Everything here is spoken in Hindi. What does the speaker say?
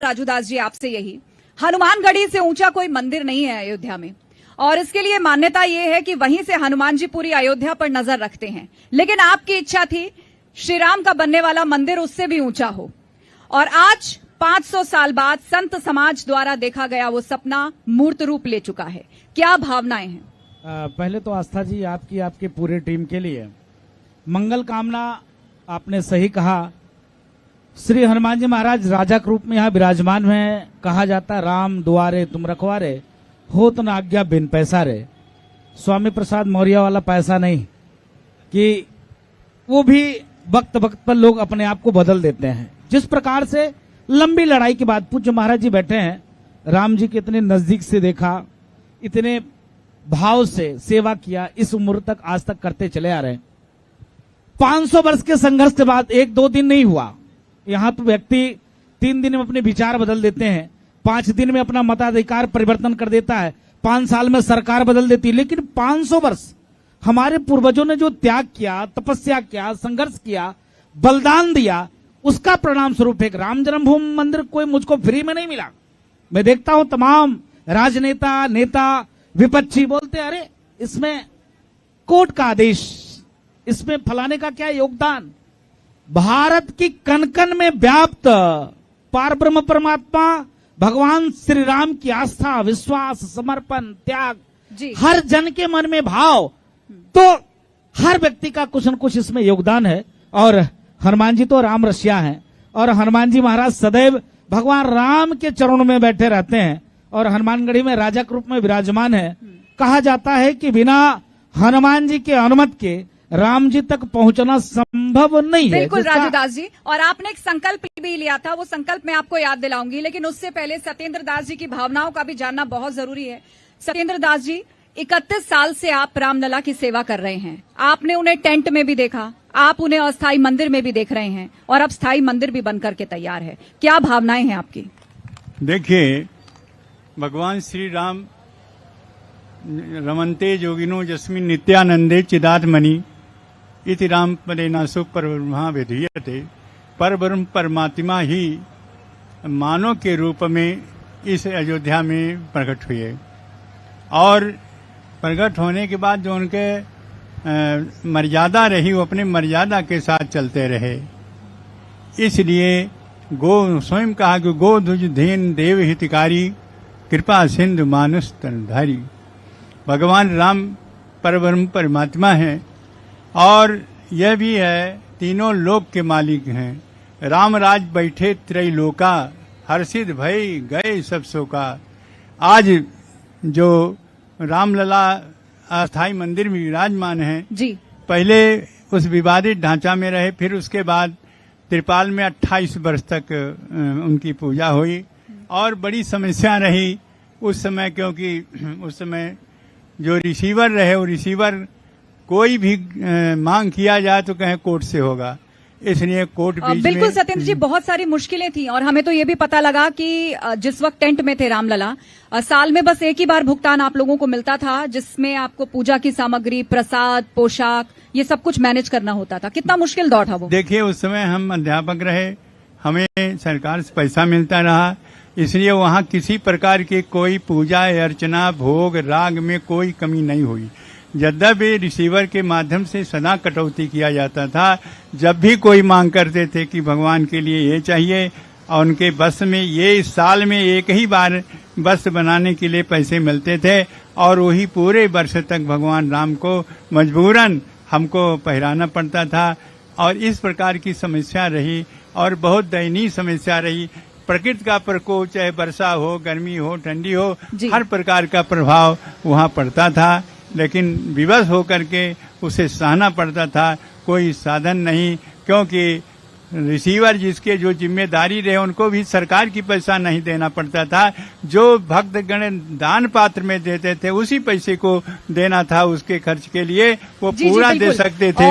राजूदास जी आपसे यही, हनुमानगढ़ी से ऊंचा कोई मंदिर नहीं है अयोध्या में, और इसके लिए मान्यता यह है कि वहीं से हनुमान जी पूरी अयोध्या पर नजर रखते हैं। लेकिन आपकी इच्छा थी श्री राम का बनने वाला मंदिर उससे भी ऊंचा हो, और आज 500 साल बाद संत समाज द्वारा देखा गया वो सपना मूर्त रूप ले चुका है। क्या भावनाएं हैं? पहले तो आस्था जी आपकी, आपके पूरे टीम के लिए मंगल कामना। आपने सही कहा, श्री हनुमान जी महाराज राजा के रूप में यहाँ विराजमान हैं। कहा जाता राम दुआरे तुम रखवारे, हो तो न आज्ञा बिन पैसा रे। स्वामी प्रसाद मौर्य वाला पैसा नहीं कि वो भी वक्त वक्त पर लोग अपने आप को बदल देते हैं। जिस प्रकार से लंबी लड़ाई के बाद पूज्य महाराज जी बैठे हैं, राम जी के इतने नजदीक से देखा, इतने भाव से सेवा किया, इस उम्र तक आज तक करते चले आ रहे हैं। 500 वर्ष के संघर्ष के बाद 1-2 दिन नहीं हुआ। यहाँ तो व्यक्ति 3 दिन में अपने विचार बदल देते हैं, 5 दिन में अपना मताधिकार परिवर्तन कर देता है, 5 साल में सरकार बदल देती है। लेकिन 500 वर्ष हमारे पूर्वजों ने जो त्याग किया, तपस्या किया, संघर्ष किया, बलिदान दिया, उसका परिणाम स्वरूप एक राम जन्मभूमि मंदिर कोई मुझको फ्री में नहीं मिला। मैं देखता हूं तमाम राजनेता, नेता, विपक्षी बोलते अरे इसमें कोर्ट का आदेश, इसमें फलाने का क्या योगदान। भारत की कण कण में व्याप्त पारब्रह्म परमात्मा भगवान श्री राम की आस्था, विश्वास, समर्पण, त्याग, हर जन के मन में भाव, तो हर व्यक्ति का कुछ न कुछ इसमें योगदान है। और हनुमान जी तो राम रसिया हैं, और हनुमान जी महाराज सदैव भगवान राम के चरणों में बैठे रहते हैं, और हनुमानगढ़ी में राजा के रूप में विराजमान है। कहा जाता है कि बिना हनुमान जी के अनुमति के राम जी तक पहुंचना संभव नहीं है। बिल्कुल राजूदास जी, और आपने एक संकल्प भी लिया था, वो संकल्प मैं आपको याद दिलाऊंगी, लेकिन उससे पहले सत्येंद्र दास जी की भावनाओं का भी जानना बहुत जरूरी है। सत्येंद्र दास जी, 31 साल से आप रामलला की सेवा कर रहे हैं। आपने उन्हें टेंट में भी देखा, आप उन्हें अस्थायी मंदिर में भी देख रहे हैं, और अब स्थायी मंदिर भी बनकर के तैयार है। क्या भावनाएं हैं आपकी? देखिए, भगवान श्री राम रमन्ते योगिनो यस्मिन् नित्यानंदे चिदात्मनि इति राम पदे नासु परब्रह्मा विधीयते। परब्रह्म परमात्मा ही मानव के रूप में इस अयोध्या में प्रकट हुए, और प्रकट होने के बाद जो उनके मर्यादा रही, वो अपने मर्यादा के साथ चलते रहे। इसलिए गो स्वयं कहा कि गो दुज धेन देव हितकारी, कृपा सिंधु मानुष तनधारी। भगवान राम परब्रह्म परमात्मा है, और यह भी है तीनों लोक के मालिक हैं। राम राज बैठे त्रैलोका, हर्षित भय गए सब शोका। आज जो रामलला अस्थायी मंदिर में विराजमान है जी, पहले उस विवादित ढांचा में रहे, फिर उसके बाद त्रिपाल में 28 वर्ष तक उनकी पूजा हुई, और बड़ी समस्या रही उस समय, क्योंकि उस समय जो रिसीवर रहे, वो रिसीवर कोई भी मांग किया जाए तो कहे कोर्ट से होगा, इसलिए कोर्ट बीच बिल्कुल सत्येंद्र जी, बहुत सारी मुश्किलें थी, और हमें तो ये भी पता लगा कि जिस वक्त टेंट में थे रामलला, साल में बस एक ही बार भुगतान आप लोगों को मिलता था, जिसमें आपको पूजा की सामग्री, प्रसाद, पोशाक, ये सब कुछ मैनेज करना होता था। कितना मुश्किल दौर था वो। देखिए, उस समय हम अध्यापक रहे, हमें सरकार से पैसा मिलता रहा, इसलिए वहाँ किसी प्रकार की कोई पूजा अर्चना, भोग, राग में कोई कमी नहीं हुई। यद्यपि रिसीवर के माध्यम से सदा कटौती किया जाता था। जब भी कोई मांग करते थे कि भगवान के लिए ये चाहिए, और उनके बस में ये साल में एक ही बार बस बनाने के लिए पैसे मिलते थे, और वही पूरे वर्ष तक भगवान राम को मजबूरन हमको पहराना पड़ता था। और इस प्रकार की समस्या रही, और बहुत दयनीय समस्या रही। प्रकृति का प्रकोप, चाहे वर्षा हो, गर्मी हो, ठंडी हो, हर प्रकार का प्रभाव वहाँ पड़ता था, लेकिन विवश होकर के उसे सहना पड़ता था। कोई साधन नहीं, क्योंकि रिसीवर जिसके जो जिम्मेदारी रहे, उनको भी सरकार की पैसा नहीं देना पड़ता था। जो भक्तगण दान पात्र में देते थे, उसी पैसे को देना था उसके खर्च के लिए, वो पूरा दे सकते थे।